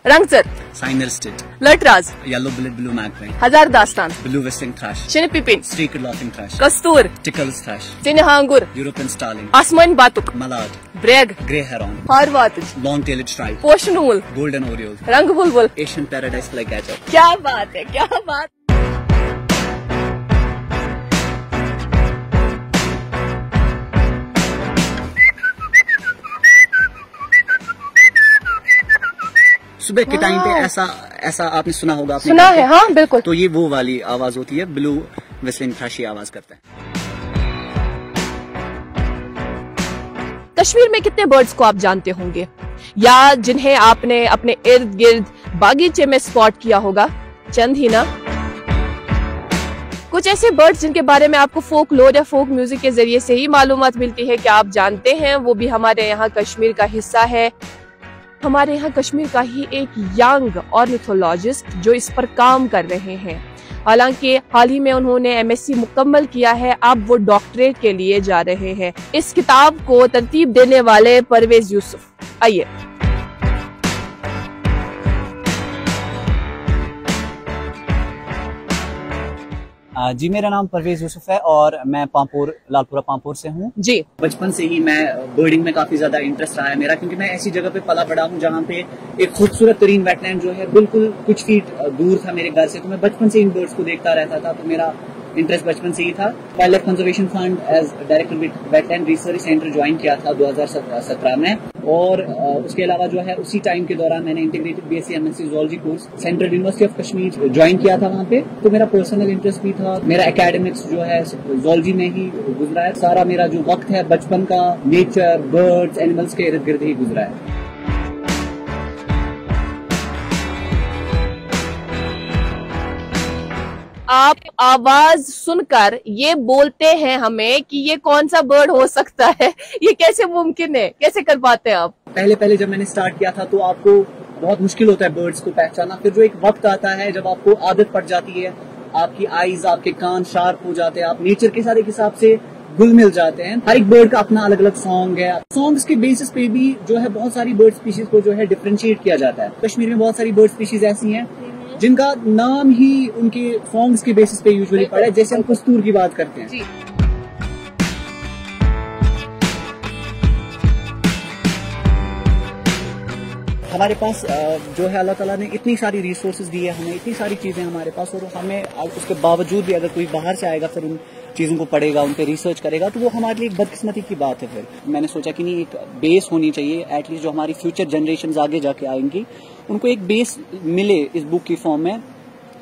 रंगसर, साइनर स्टिट, लटराज, येलो बिलेट ब्लू मैगपाई, हजार दास्तान, ब्लू वेस्टिंग थ्रश, शिनपिपिन, स्ट्रीक्ड लाफिंग थ्रश, कस्तूर, टिकल्स थ्रश, सिन्हांगुर, यूरोपियन स्टार्लिंग, आसमान बातुक, मलाड, ब्रेग, ग्रे हेरॉन, हारवातज, लॉन्ग टेल्ड स्ट्राइप, पोशनूल, गोल्डन ओरियोल, रंग बुलबुल। Asian paradise flycatcher. क्या बात है, क्या बात। सुबह के टाइम पे ऐसा आपने सुना होगा, आपने सुना है, हाँ बिल्कुल। तो ये वो वाली आवाज होती है, ब्लू विस्लिंग थ्रश आवाज करता है। कश्मीर में कितने बर्ड्स को आप जानते होंगे या जिन्हें आपने अपने इर्द गिर्द बागीचे में स्पॉट किया होगा? चंद ही ना। कुछ ऐसे बर्ड्स जिनके बारे में आपको फोक लोर या फोक म्यूजिक के जरिए से ही मालूमात मिलती है कि आप जानते हैं, वो भी हमारे यहाँ कश्मीर का हिस्सा है। हमारे यहाँ कश्मीर का ही एक यंग ऑर्निथोलॉजिस्ट जो इस पर काम कर रहे हैं। हालांकि हाल ही में उन्होंने एमएससी मुकम्मल किया है, अब वो डॉक्टरेट के लिए जा रहे हैं। इस किताब को तरतीब देने वाले परवेज यूसुफ। आइए। जी, मेरा नाम परवेज यूसुफ है और मैं पामपुर, लालपुरा पामपुर से हूँ। जी, बचपन से ही मैं बर्डिंग में काफी ज्यादा इंटरेस्ट रहा है मेरा, क्योंकि मैं ऐसी जगह पे पला बड़ा हूँ जहाँ पे एक खूबसूरत तरीन वेटलैंड जो है बिल्कुल कुछ फीट दूर था मेरे घर से। तो मैं बचपन से इन बर्ड्स को देखता रहता था, तो मेरा इंटरेस्ट बचपन से ही था। Wild life conservation fund as director wetland research centre join किया था 2017 में, और उसके अलावा जो है उसी टाइम के दौरान मैंने integrated BSc MSc zoology course central university of Kashmir join किया था वहाँ पे। तो मेरा पर्सनल इंटरेस्ट भी था, मेरा एकेडमिक्स जो है ज़ूलॉजी में ही गुजरा है। सारा मेरा जो वक्त है बचपन का नेचर, बर्ड्स, एनिमल्स के इर्द गिर्द ही गुजरा है। आप आवाज सुनकर ये बोलते हैं हमें कि ये कौन सा बर्ड हो सकता है, ये कैसे मुमकिन है, कैसे कर पाते हैं आप? पहले जब मैंने स्टार्ट किया था तो आपको बहुत मुश्किल होता है बर्ड्स को पहचाना। फिर जो एक वक्त आता है जब आपको आदत पड़ जाती है, आपकी आईज, आपके कान शार्प हो जाते हैं, आप नेचर के साथ एक हिसाब से घुल मिल जाते हैं। हर एक बर्ड का अपना अलग अलग सॉन्ग है। सॉन्ग्स के बेसिस पे भी जो है बहुत सारी बर्ड स्पीशीज को जो है डिफरेंशिएट किया जाता है। कश्मीर में बहुत सारी बर्ड स्पीशीज ऐसी हैं जिनका नाम ही उनके सॉन्ग्स के बेसिस पे यूजुअली पड़ा है। जैसे हम कस्तूर की बात करते हैं जी। हमारे पास जो है अल्लाह ताला ने इतनी सारी रिसोर्सेज दी है हमें, इतनी सारी चीजें हमारे पास, और हमें उसके बावजूद भी अगर कोई बाहर से आएगा फिर उन चीजों को पढ़ेगा, उन पे रिसर्च करेगा, तो वो हमारे लिए एक बदकिस्मती की बात है। फिर मैंने सोचा कि नहीं, एक बेस होनी चाहिए एटलीस्ट, जो हमारी फ्यूचर जनरेशन आगे जाके आएंगी उनको एक बेस मिले इस बुक की फॉर्म में,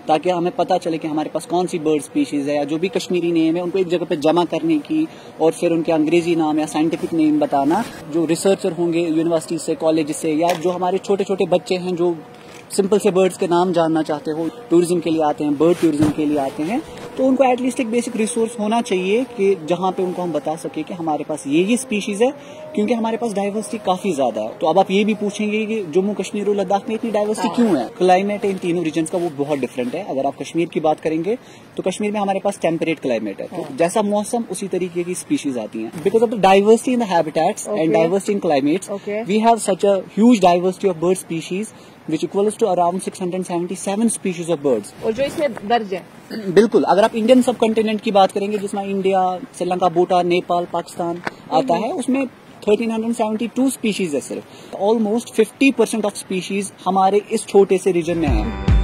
ताकि हमें पता चले कि हमारे पास कौन सी बर्ड स्पीशीज है या जो भी कश्मीरी नेम है उनको एक जगह पे जमा करने की, और फिर उनके अंग्रेजी नाम या साइंटिफिक नेम बताना। जो रिसर्चर होंगे यूनिवर्सिटी से, कॉलेज से, या जो हमारे छोटे छोटे बच्चे हैं जो सिंपल से बर्ड्स के नाम जानना चाहते हो, टूरिज्म के लिए आते हैं, बर्ड टूरिज्म के लिए आते हैं, तो उनको एटलीस्ट एक बेसिक रिसोर्स होना चाहिए कि जहां पे उनको हम बता सके कि हमारे पास ये स्पीशीज है, क्योंकि हमारे पास डाइवर्सिटी काफी ज्यादा है। तो अब आप ये भी पूछेंगे कि जम्मू कश्मीर और लद्दाख में इतनी डाइवर्सिटी क्यों है? क्लाइमेट इन तीनों रीजन्स का वो बहुत डिफरेंट है। अगर आप कश्मीर की बात करेंगे तो कश्मीर में हमारे पास टेम्परेट क्लाइमेट है, तो जैसा मौसम उसी तरीके की स्पीशीज आती हैं। Because of the diversity in the habitats and diversity in climates, we have such a huge diversity of bird species which equals to around 677 species of birds। और जो इसमें दर्ज है, बिल्कुल, अगर आप इंडियन सब कॉन्टिनेंट की बात करेंगे जिसमें इंडिया, श्रीलंका, भूटान, नेपाल, पाकिस्तान आता है, उसमें 1372 स्पीशीज है सिर्फ। ऑलमोस्ट 50% ऑफ स्पीशीज हमारे इस छोटे से रीजन में है।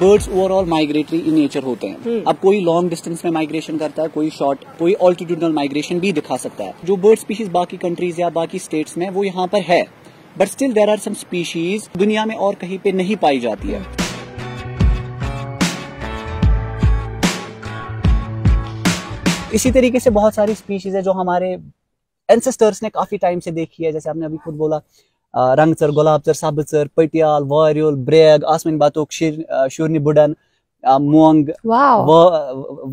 Birds overall migratory in nature होते हैं। अब कोई लॉन्ग डिस्टेंस में माइग्रेशन करता है, कोई शॉर्ट, कोई ऑल्टीट्यूडनल माइग्रेशन भी दिखा सकता है। जो बर्ड स्पीशीज बाकी कंट्रीज या बाकी स्टेट्स में वो यहाँ पर है, but still there are some species दुनिया में और कहीं पे नहीं पाई जाती है। इसी तरीके से बहुत सारी स्पीशीज है जो हमारे एंसेस्टर्स ने काफी टाइम से देखी है। जैसे आपने अभी खुद बोला, रंगचर, गुलाबचर, साबचर, पटियाल, वारियल, ब्रेग, आसमान बातुक, शुरनी बुडन, मोंग,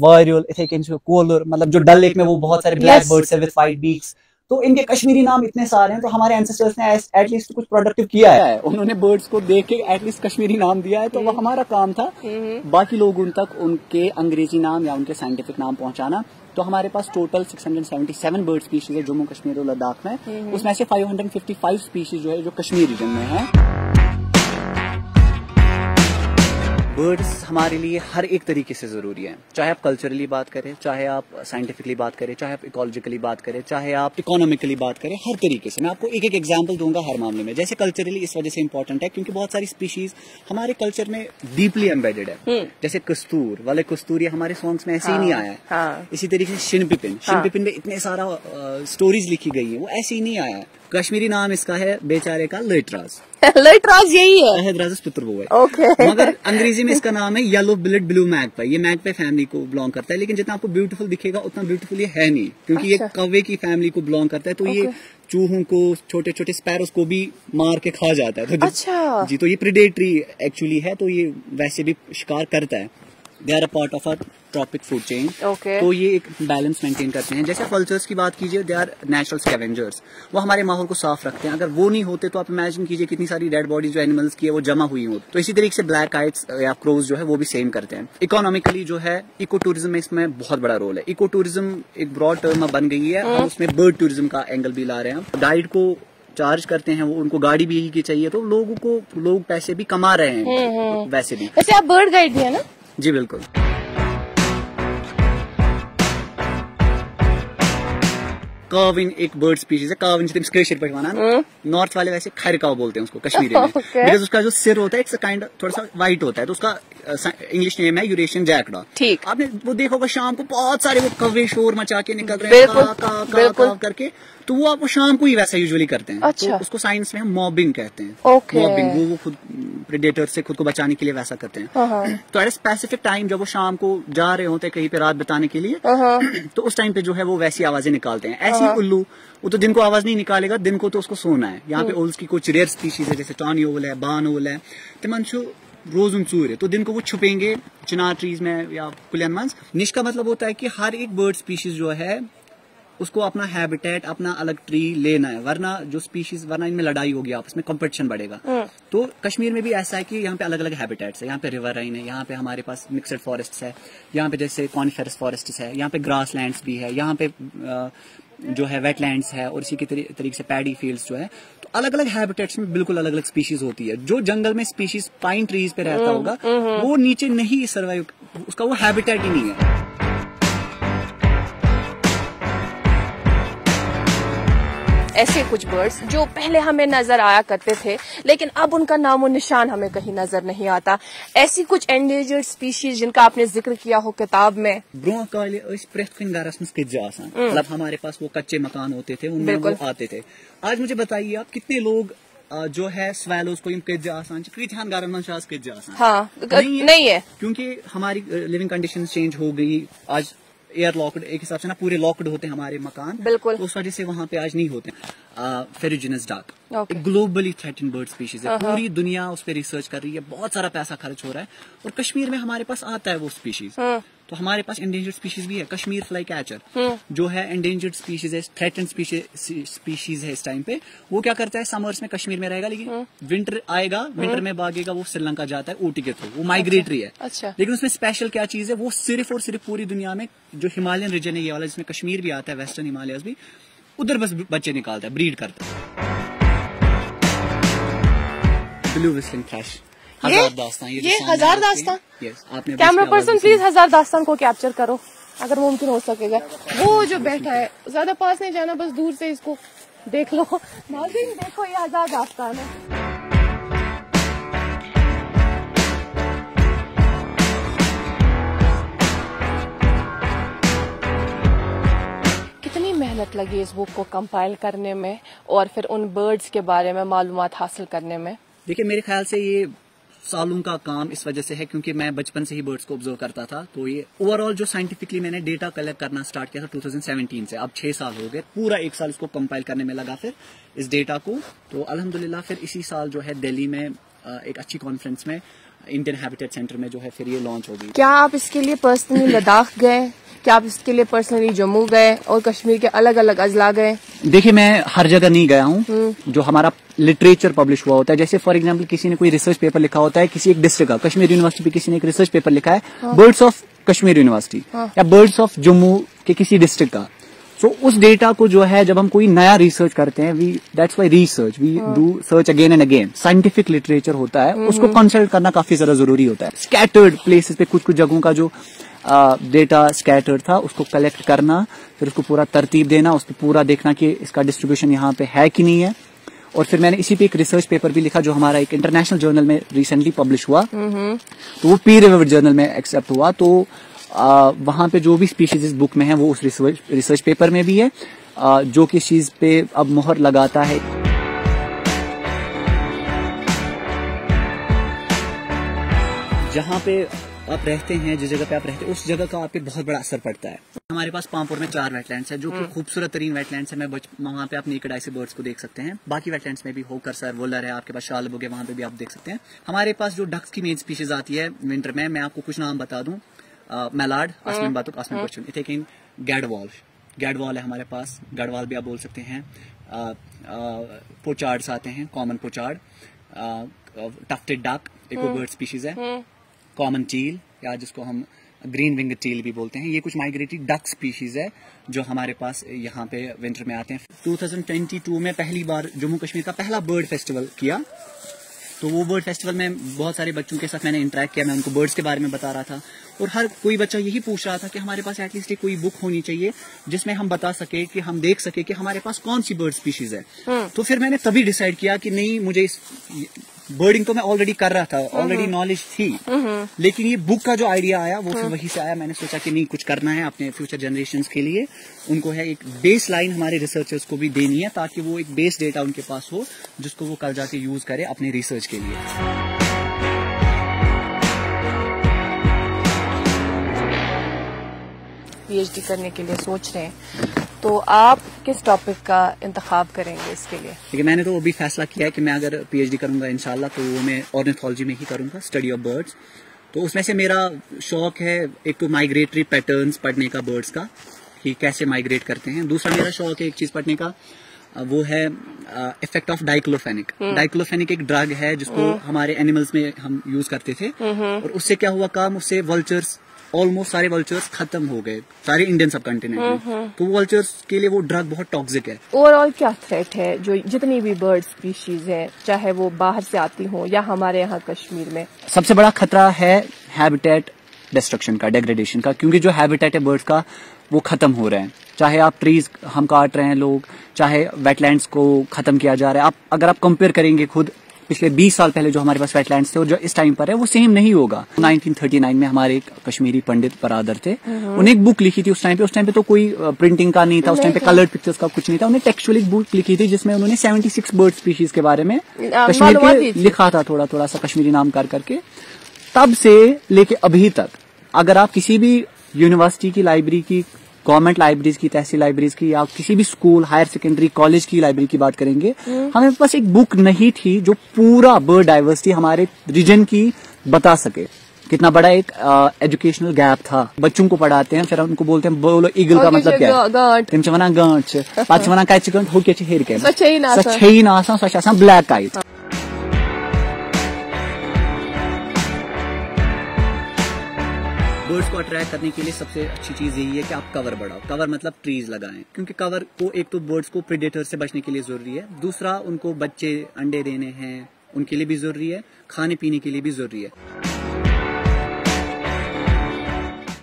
वारियल, इथे कोलर, मतलब जो डल लेक में वो बहुत सारे ब्लैक बर्ड्स है विद 5 बीक्स। तो इनके कश्मीरी नाम इतने सारे हैं, तो हमारे एंसेस्टर्स ने एटलीस्ट कुछ प्रोडक्टिव किया है। उन्होंने बर्ड्स को देख के एटलीस्ट कश्मीरी नाम दिया है, तो वो हमारा काम था बाकी लोग उन तक उनके अंग्रेजी नाम या उनके साइंटिफिक नाम पहुंचाना। तो हमारे पास टोटल 677 बर्ड स्पीशीज है जम्मू कश्मीर और लद्दाख में। उसमें से 555 स्पीशीज जो है जो कश्मीर रीजन में है। बर्ड्स हमारे लिए हर एक तरीके से जरूरी है, चाहे आप कल्चरली बात करें, चाहे आप साइंटिफिकली बात करें, चाहे आप इकोलॉजिकली बात करें, चाहे आप इकोनॉमिकली बात करें, हर तरीके से। मैं आपको एक एक एग्जांपल दूंगा हर मामले में। जैसे कल्चरली इस वजह से इंपॉर्टेंट है क्योंकि बहुत सारी स्पीशीज हमारे कल्चर में डीपली एम्बेडेड है। जैसे कस्तूर वाले कस्तूर, ये हमारे सॉन्ग्स में ऐसे ही नहीं आया है। इसी तरीके से शिनपिपिन में इतने सारा स्टोरीज लिखी गई है, वो ऐसे ही नहीं आया है। कश्मीरी नाम इसका है बेचारे का लेटराज। लेटराज यही है, पुत्र वो है। Okay. मगर अंग्रेजी में इसका नाम है येलो बिलेट ब्लू मैगपाई। ये मैगपाई फैमिली को बिलोंग करता है, लेकिन जितना आपको ब्यूटीफुल दिखेगा उतना ब्यूटीफुल ये है नहीं, क्योंकि ये कौवे की फैमिली को बिलोंग करता है। तो ये चूहों को, छोटे छोटे स्पैरोस को भी मार के खा जाता है। तो जी, तो ये प्रेडेटरी एक्चुअली है, तो ये वैसे भी शिकार करता है। They are a part of a trophic food chain. तो ये एक बैलेंस मेंटेन करते हैं। जैसे कल्चर्स की बात कीजिए, दे आर नेचुरल स्कैवेंजर्स। वो हमारे माहौल को साफ रखते हैं। अगर वो नहीं होते तो आप इमेजिन कीजिए कितनी सारी डेड बॉडीज जो एनिमल्स की है वो जमा हुई हो। तो इसी तरीके से ब्लैक काइट्स या क्रोज जो है वो भी सेम करते हैं। इकोनॉमिकली जो है इको टूरिज्म में इसमें बहुत बड़ा रोल है। इको टूरिज्म एक ब्रॉड टर्म बन गई है। हम उसमें बर्ड टूरिज्म का एंगल भी ला रहे हैं। गाइड को चार्ज करते हैं, वो उनको गाड़ी भी यही की चाहिए, तो लोग पैसे भी कमा रहे हैं। वैसे भी वैसे आप बर्ड गाइड भी है ना? जी बिल्कुल। कार्विन एक बर्ड स्पीशीज है। कार्विन पे नॉर्थ वाले वैसे खैरकाव बोलते हैं उसको कश्मीरी में। बिकॉज उसका जो सिर होता है इट्स काइंड थोड़ा सा व्हाइट होता है, तो उसका इंग्लिश नेम है यूरेशियन जैकडा। ठीक, आपने वो देखा होगा शाम को बहुत सारे वो कौवे शोर मचा के निकल रहे हैं का करके, तो वो आपको शाम को ही वैसा यूजुअली करते हैं। अच्छा। तो उसको साइंस में हम मॉबिंग कहते हैं। मॉबिंग, वो खुद प्रेडेटर से खुद को बचाने के लिए वैसा करते हैं। तो एट स्पेसिफिक टाइम जब वो शाम को जा रहे होते हैं कहीं पे रात बिताने के लिए, तो उस टाइम पे जो है वो वैसी आवाजें निकालते हैं। ऐसी उल्लू, वो तो दिन को आवाज नहीं निकालेगा, दिन को तो उसको सोना है। यहाँ पे ओल्स की कुछ रेयर स्पीशीज है, जैसे टॉनी ओवल है, बान ओवल है, तिमंशु रोजुन सूर है। तो दिन को वो छुपेंगे चिनार ट्रीज में या कुलियन मंस। निश का मतलब होता है कि हर एक बर्ड स्पीशीज जो है उसको अपना हैबिटेट, अपना अलग ट्री लेना है, वरना जो स्पीशीज, वरना इनमें लड़ाई होगी, आपस में कंपटीशन बढ़ेगा। तो कश्मीर में भी ऐसा है कि यहाँ पे अलग अलग हैबिटेट्स है। यहाँ पे रिवर राइन है, यहाँ पे हमारे पास मिक्सड फॉरेस्ट है, यहाँ पे जैसे कॉनिफेरस फॉरेस्ट है, यहाँ पे ग्रास लैंड्स भी है, यहाँ पे जो है वेटलैंड्स है, और इसी के तरीके से पैडी फील्ड्स जो है। तो अलग अलग हैबिटेट्स में बिल्कुल अलग अलग स्पीशीज होती है। जो जंगल में स्पीशीज पाइन ट्रीज पे रहता होगा वो नीचे नहीं सर्वाइव, उसका वो हैबिटेट ही नहीं है। ऐसे कुछ बर्ड्स जो पहले हमें नजर आया करते थे, लेकिन अब उनका नामो निशान हमें कहीं नजर नहीं आता। ऐसी कुछ एंडेंजर्ड स्पीशीज जिनका आपने जिक्र किया हो किताब में। ब्रोह काले मतलब हमारे पास वो कच्चे मकान होते थे, उनमें वो आते थे। आज मुझे बताइए आप कितने लोग जो है स्वैलोज को आसान हाँ, नहीं है, क्योंकि हमारी लिविंग कंडीशन चेंज हो गई। आज एयर लॉक्ड, एक हिसाब से ना पूरे लॉक्ड होते हैं हमारे मकान, बिल्कुल। तो उस वजह से वहां पे आज नहीं होते। फेरिजिनस डाक एक ग्लोबली थ्रेटेंड बर्ड स्पीशीज है। पूरी दुनिया उस पर रिसर्च कर रही है, बहुत सारा पैसा खर्च हो रहा है, और कश्मीर में हमारे पास आता है वो स्पीशीज। तो हमारे पास एंडेंजर्ड स्पीशीज भी है। कश्मीर फ्लाई कैचर जो है एंडेंजर्ड स्पीशीज है, थ्रेटेंड स्पीशीज है इस टाइम पे। वो क्या करता है, समर्स में कश्मीर में रहेगा, लेकिन विंटर आएगा, विंटर में भागेगा, वो श्रीलंका जाता है ऊटी के थ्रू, वो माइग्रेटरी है। अच्छा। लेकिन उसमें स्पेशल क्या चीज है, वो सिर्फ और सिर्फ पूरी दुनिया में जो हिमालयन रीजन है ये वाला, जिसमें कश्मीर भी आता है, वेस्टर्न हिमालयस भी, उधर बस बच्चे निकालता है, ब्रीड करता है। ब्लू व्हिस्लिंग थ्रश, हजार दास्तान, ये हजार दास्तान। आपने कैमरा पर्सन प्लीज हजार दास्तान को कैप्चर करो अगर मुमकिन हो सकेगा। वो जो बैठा है, ज्यादा पास नहीं जाना, बस दूर से इसको देख लो। नाज़रीन देखो, ये हजार दास्तान है। कितनी मेहनत लगी इस बुक को कंपाइल करने में और फिर उन बर्ड्स के बारे में मालूमात हासिल करने में? देखिए, मेरे ख्याल से ये सालों का काम इस वजह से है क्योंकि मैं बचपन से ही बर्ड्स को ऑब्जर्व करता था। तो ये ओवरऑल जो साइंटिफिकली मैंने डेटा कलेक्ट करना स्टार्ट किया था 2017 से, अब 6 साल हो गए। पूरा 1 साल इसको कंपाइल करने में लगा फिर इस डेटा को। तो अल्हम्दुलिल्लाह फिर इसी साल जो है दिल्ली में एक अच्छी कॉन्फ्रेंस में इंडियन हैबिटेट सेंटर में जो है फिर ये लॉन्च होगी। क्या आप इसके लिए पर्सनली लद्दाख गए? क्या आप इसके लिए पर्सनली जम्मू गए और कश्मीर के अलग अलग अजला गए? देखिए, मैं हर जगह नहीं गया हूँ। जो हमारा लिटरेचर पब्लिश हुआ होता है, जैसे फॉर एग्जांपल किसी ने कोई रिसर्च पेपर लिखा होता है किसी एक डिस्ट्रिक्ट का, कश्मीर यूनिवर्सिटी पे किसी ने एक रिसर्च पेपर लिखा है, बर्ड्स ऑफ कश्मीर यूनिवर्सिटी या बर्ड्स ऑफ जम्मू कि किसी डिस्ट्रिक्ट का। सो उस डेटा को जो है जब हम कोई नया रिसर्च करते हैं, that's why research we do search again and again. Scientific literature होता है, उसको कंसल्ट करना काफी ज्यादा जरूरी होता है। स्कैटर्ड प्लेसेस पे कुछ जगहों का जो डेटा स्कैटर्ड था उसको कलेक्ट करना, फिर उसको पूरा तरतीब देना, उसको पूरा देखना कि इसका डिस्ट्रीब्यूशन यहाँ पे है कि नहीं है। और फिर मैंने इसी पे एक रिसर्च पेपर भी लिखा जो हमारा एक इंटरनेशनल जर्नल में रिसेंटली पब्लिश हुआ। तो वो पीयर रिव्यूड जर्नल में एक्सेप्ट हुआ। तो वहां पे जो भी स्पीशीज इस बुक में है वो उस रिसर्च पेपर में भी है, जो कि चीज पे अब मोहर लगाता है। जहाँ पे आप रहते हैं, जिस जगह पे आप रहते हैं, उस जगह का आप पे बहुत बड़ा असर पड़ता है। हमारे पास पामपुर में 4 वेटलैंड्स है जो कि खूबसूरत तरीन वेटलैंड्स है। वहाँ पे आप नेकेड आई से बर्ड्स को देख सकते हैं। बाकी वेटलैंड्स में भी होकर सर वोलर है, आपके पास शालबुग है, वहाँ पे भी आप देख सकते हैं। हमारे पास जो डक्स की मेन स्पीशीज आती है विंटर में, मैं आपको कुछ नाम बता दूं। मैलार्ड, आसमान बातुक, आसमान क्वेश्चन, इथेकिन, गैडवॉल है हमारे पास, गढ़वाल भी आप बोल सकते हैं। पोचार्ड्स आते हैं, कॉमन पोचार्ड, टफ्टेड डक एक बर्ड स्पीशीज है, कॉमन चील या जिसको हम ग्रीन विंग चील भी बोलते हैं। ये कुछ माइग्रेटरी डक स्पीशीज है जो हमारे पास यहाँ पे विंटर में आते हैं। 2022 में पहली बार जम्मू कश्मीर का पहला बर्ड फेस्टिवल किया। तो वो बर्ड फेस्टिवल में बहुत सारे बच्चों के साथ मैंने इंटरेक्ट किया, मैं उनको बर्ड्स के बारे में बता रहा था। और हर कोई बच्चा यही पूछ रहा था कि हमारे पास एटलीस्ट कोई बुक होनी चाहिए जिसमें हम बता सके, कि हम देख सके कि हमारे पास कौन सी बर्ड स्पीशीज है। तो फिर मैंने तभी डिसाइड किया कि नहीं, मुझे इस बर्डिंग तो मैं ऑलरेडी कर रहा था, ऑलरेडी नॉलेज थी, लेकिन ये बुक का जो आइडिया आया वो फिर वहीं से आया। मैंने सोचा कि नहीं, कुछ करना है अपने फ्यूचर जनरेशंस के लिए। उनको है एक बेस लाइन हमारे रिसर्चर्स को भी देनी है, ताकि वो एक बेस डेटा उनके पास हो जिसको वो कल जाके यूज करे अपने रिसर्च के लिए। पीएचडी करने के लिए सोच रहे हैं, तो आप किस टॉपिक का इंतखाब करेंगे इसके लिए? देखिए, मैंने तो वो भी फैसला किया है कि मैं अगर पीएचडी करूंगा इंशाल्लाह तो वो मैं ऑर्निथोलॉजी में ही करूंगा, स्टडी ऑफ बर्ड्स। तो उसमें से मेरा शौक है एक तो माइग्रेटरी पैटर्न्स पढ़ने का बर्ड्स का, कि कैसे माइग्रेट करते हैं। दूसरा मेरा शौक है एक चीज पढ़ने का, वो है इफेक्ट ऑफ डाइक्लोफेनिक। डाइक्लोफेनिक एक ड्रग है जिसको हमारे एनिमल्स में हम यूज करते थे, और उससे क्या हुआ काम, उससे वल्चर्स, ऑलमोस्ट सारे वल्चर्स खत्म हो गए सारे इंडियन सब कॉन्टिनेंट में। तो वल्चर्स के लिए वो ड्रग बहुत टॉक्सिक है। ओवरऑल क्या थ्रेट है जो जितनी भी बर्ड स्पीशीज है, चाहे वो बाहर से आती हो या हमारे यहाँ कश्मीर में? सबसे बड़ा खतरा है हैबिटेट डिस्ट्रक्शन का, डेग्रेडेशन का, क्योंकि जो हैबिटेट है बर्ड्स का वो खत्म हो रहे हैं। चाहे आप ट्रीज हम काट रहे हैं लोग, चाहे वेटलैंड्स को खत्म किया जा रहा है। अगर आप कंपेयर करेंगे खुद पिछले 20 साल पहले जो हमारे पास वेटलैंड्स थे और जो इस टाइम पर है, वो सेम नहीं होगा। 1939 में हमारे एक कश्मीरी पंडित बरादर थे, उन्हें एक बुक लिखी थी उस टाइम पे तो कोई प्रिंटिंग का नहीं था, उस टाइम पे कलर्ड पिक्चर्स का कुछ नहीं था। उन्हें टेक्सचुअल एक बुक लिखी थी जिसमें उन्होंने 76 बर्ड स्पीशीज के बारे में कश्मीर के लिखा था, थोड़ा थोड़ा सा कश्मीरी नाम कर करके। तब से लेके अभी तक अगर आप किसी भी यूनिवर्सिटी की लाइब्रेरी की, गवर्नमेंट लाइब्रेरीज की, तहसील लाइब्रेरीज की, या किसी भी स्कूल, हायर सेकेंडरी, कॉलेज की लाइब्रेरी की बात करेंगे, हमें पास एक बुक नहीं थी जो पूरा बर्ड डाइवर्सिटी हमारे रीजन की बता सके। कितना बड़ा एक एजुकेशनल गैप था। बच्चों को पढ़ाते हैं, फिर उनको बोलते हैं बोलो ईगल का मतलब क्या है, तिमचवना गांठ, पाचवना काच गांठ हो के हेर के सच्चाई ना आसा सच आसा ब्लैक काइट। बर्ड्स को अट्रैक्ट करने के लिए सबसे अच्छी चीज यही है कि आप कवर बढ़ाओ। कवर मतलब ट्रीज लगाएं, क्योंकि कवर को एक तो बर्ड्स को प्रेडेटर से बचने के लिए जरूरी है, दूसरा उनको बच्चे अंडे देने हैं उनके लिए भी जरूरी है, खाने पीने के लिए भी जरूरी है।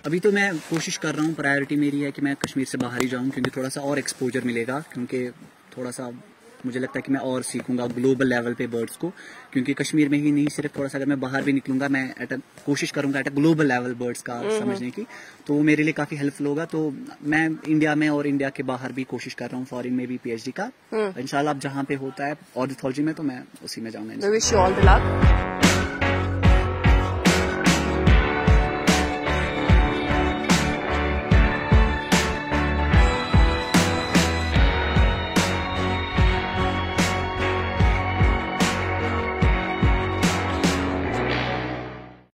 अभी तो मैं कोशिश कर रहा हूँ, प्रायोरिटी मेरी है कि मैं कश्मीर से बाहर ही जाऊँ, क्योंकि थोड़ा सा और एक्सपोजर मिलेगा, क्योंकि थोड़ा सा मुझे लगता है कि मैं और सीखूंगा ग्लोबल लेवल पे बर्ड्स को, क्योंकि कश्मीर में ही नहीं, सिर्फ थोड़ा सा अगर मैं बाहर भी निकलूंगा, मैं कोशिश करूंगा एट ग्लोबल लेवल बर्ड्स का समझने की, तो वो मेरे लिए काफी हेल्पफुल होगा। तो मैं इंडिया में और इंडिया के बाहर भी कोशिश कर रहा हूँ, फॉरेन में भी पीएचडी का। इंशाल्लाह अब जहाँ पे होता है ऑर्निथोलॉजी में, तो मैं उसी में जाऊंगा।